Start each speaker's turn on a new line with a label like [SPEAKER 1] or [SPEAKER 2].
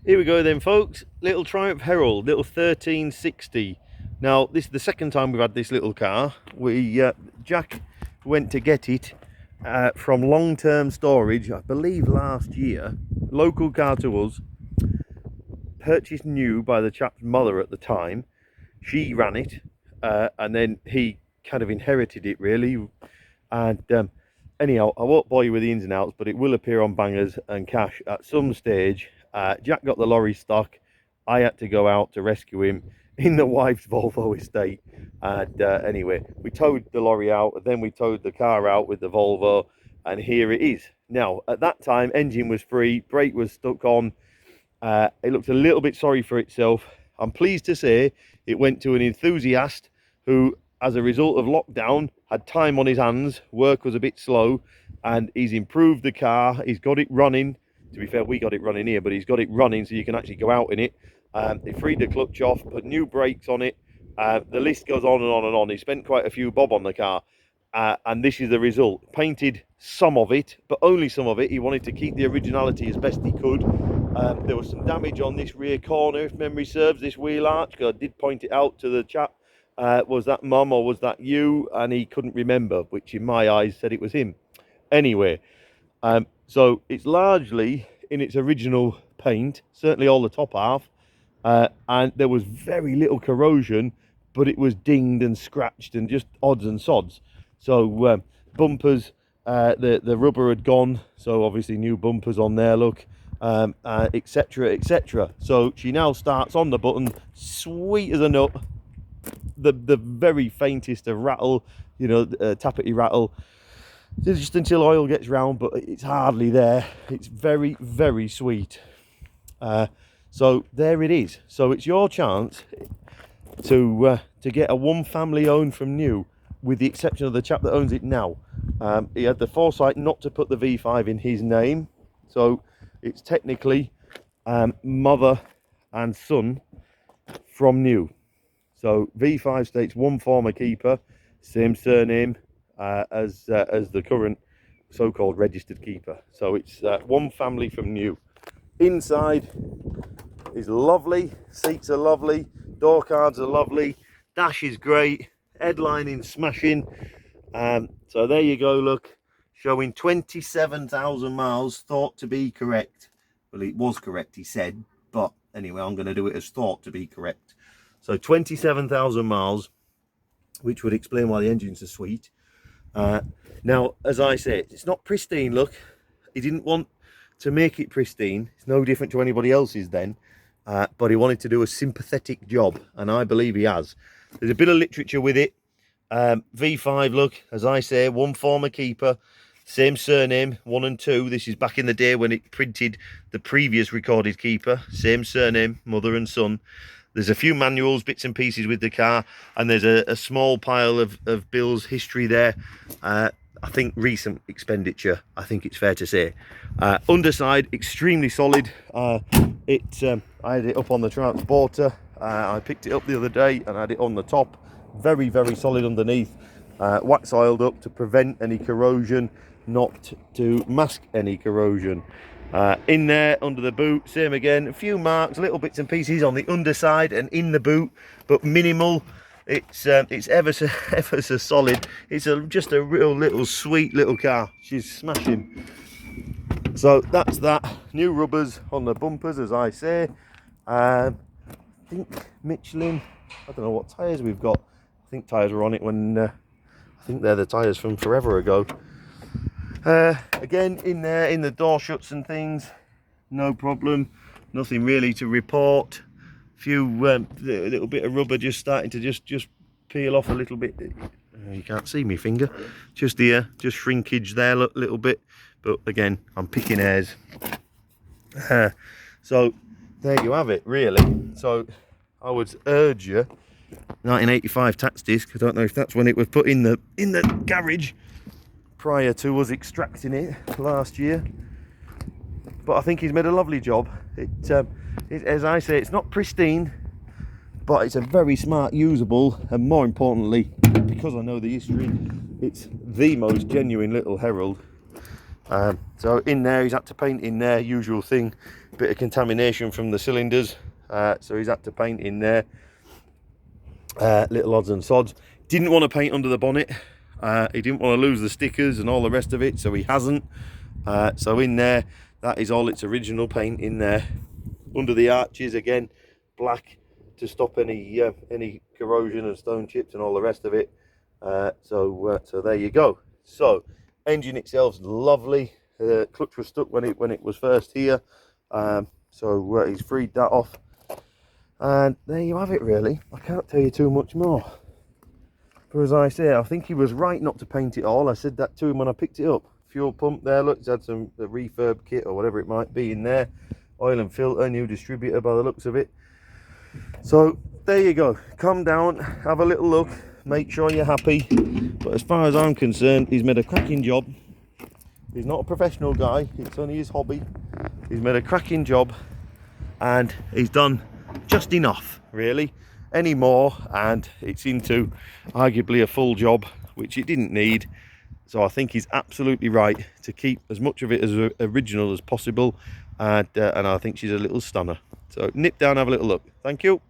[SPEAKER 1] Here we go then, folks. Little Triumph Herald, little 1360. Now, this is the second time we've had this little car. Jack went to get it from long-term storage, I believe last year. Local car to us, purchased new by the chap's mother at the time. She ran it, and then he kind of inherited it, really. And anyhow, I won't bore you with the ins and outs, but it will appear on Bangers and Cash at some stage. Jack got the lorry stock. I had to go out to rescue him in the wife's Volvo estate. And anyway, we towed the lorry out, and then we towed the car out with the Volvo, and here it is. Now, at that time, engine was free, brake was stuck on. It looked a little bit sorry for itself. I'm pleased to say it went to an enthusiast who, as a result of lockdown, had time on his hands, work was a bit slow, and he's improved the car. He's got it running. To be fair, we got it running here, but he's got it running so you can actually go out in it. He freed the clutch off, put new brakes on it. The list goes on and on and on. He spent quite a few bob on the car, and this is the result. Painted some of it, but only some of it. He wanted to keep the originality as best he could. There was some damage on this rear corner, if memory serves, this wheel arch. I did point it out to the chap. Was that mum or was that you? And he couldn't remember, which in my eyes said it was him. Anyway, so it's largely in its original paint, certainly all the top half, and there was very little corrosion, but it was dinged and scratched and just odds and sods. So bumpers, the rubber had gone, so obviously new bumpers on there, look, etc, etc. So she now starts on the button, sweet as a nut, the very faintest of rattle, you know, tappety rattle, just until oil gets round, but it's hardly there. It's very, very sweet. So there it is. So it's your chance to get a one family owned from new, with the exception of the chap that owns it now. He had the foresight not to put the V5 in his name, so it's technically mother and son from new. So V5 states one former keeper, same surname as the current so-called registered keeper. So it's one family from new. Inside is lovely, seats are lovely, door cards are lovely, dash is great, headlining smashing. So there you go, look, showing 27,000 miles, thought to be correct. Well, it was correct, he said, but anyway, I'm going to do it as thought to be correct. So 27,000 miles, which would explain why the engines are sweet. Now, as I say, it's not pristine, look. He didn't want to make it pristine. It's no different to anybody else's then. But he wanted to do a sympathetic job, and I believe he has. There's a bit of literature with it. V5, look, as I say, one former keeper, same surname, 1 and 2. This is back in the day when it printed the previous recorded keeper. Same surname, mother and son. There's a few manuals, bits and pieces with the car, and there's a small pile of Bill's history there. I think recent expenditure, I think it's fair to say. Underside, extremely solid. I had it up on the transporter. I picked it up the other day and I had it on the top. Very, very solid underneath. Wax oiled up to prevent any corrosion, not to mask any corrosion. In there under the boot, same again, a few marks, little bits and pieces on the underside and in the boot, but minimal. It's ever so solid. It's just a real little sweet little car. She's smashing. So that's that. New rubbers on the bumpers, as I say. I think Michelin, I don't know what tyres we've got. I think tyres were on it when I think they're the tyres from forever ago. Again, in there, in the door shuts and things, no problem, nothing really to report. Few little bit of rubber just starting to just peel off a little bit. You can't see me finger, just the just shrinkage there, a little bit, but again, I'm picking hairs. So there you have it, really. So I would urge you, 1985 tax disc, I don't know if that's when it was put in the garage prior to us extracting it last year, but I think he's made a lovely job. As I say, it's not pristine, but it's a very smart, usable, and more importantly, because I know the history, it's the most genuine little Herald. So in there, he's had to paint in there, usual thing. bit of contamination from the cylinders, so he's had to paint in there. Little odds and sods. Didn't want to paint under the bonnet. He didn't want to lose the stickers and all the rest of it, so he hasn't. So in there, that is all its original paint in there. Under the arches again, black to stop any corrosion and stone chips and all the rest of it. So there you go. So engine itself's lovely. Clutch was stuck when it was first here, so he's freed that off, and there you have it. Really, I can't tell you too much more. For as I say, I think he was right not to paint it all. I said that to him when I picked it up. Fuel pump there, look, it's had some refurb kit or whatever it might be in there. Oil and filter, new distributor by the looks of it. So there you go. Come down, have a little look, make sure you're happy. But as far as I'm concerned, he's made a cracking job. He's not a professional guy, it's only his hobby. He's made a cracking job, and he's done just enough, really. Any more, and it's into arguably a full job, which it didn't need. So I think he's absolutely right to keep as much of it as original as possible, and I think she's a little stunner. So nip down, have a little look. Thank you.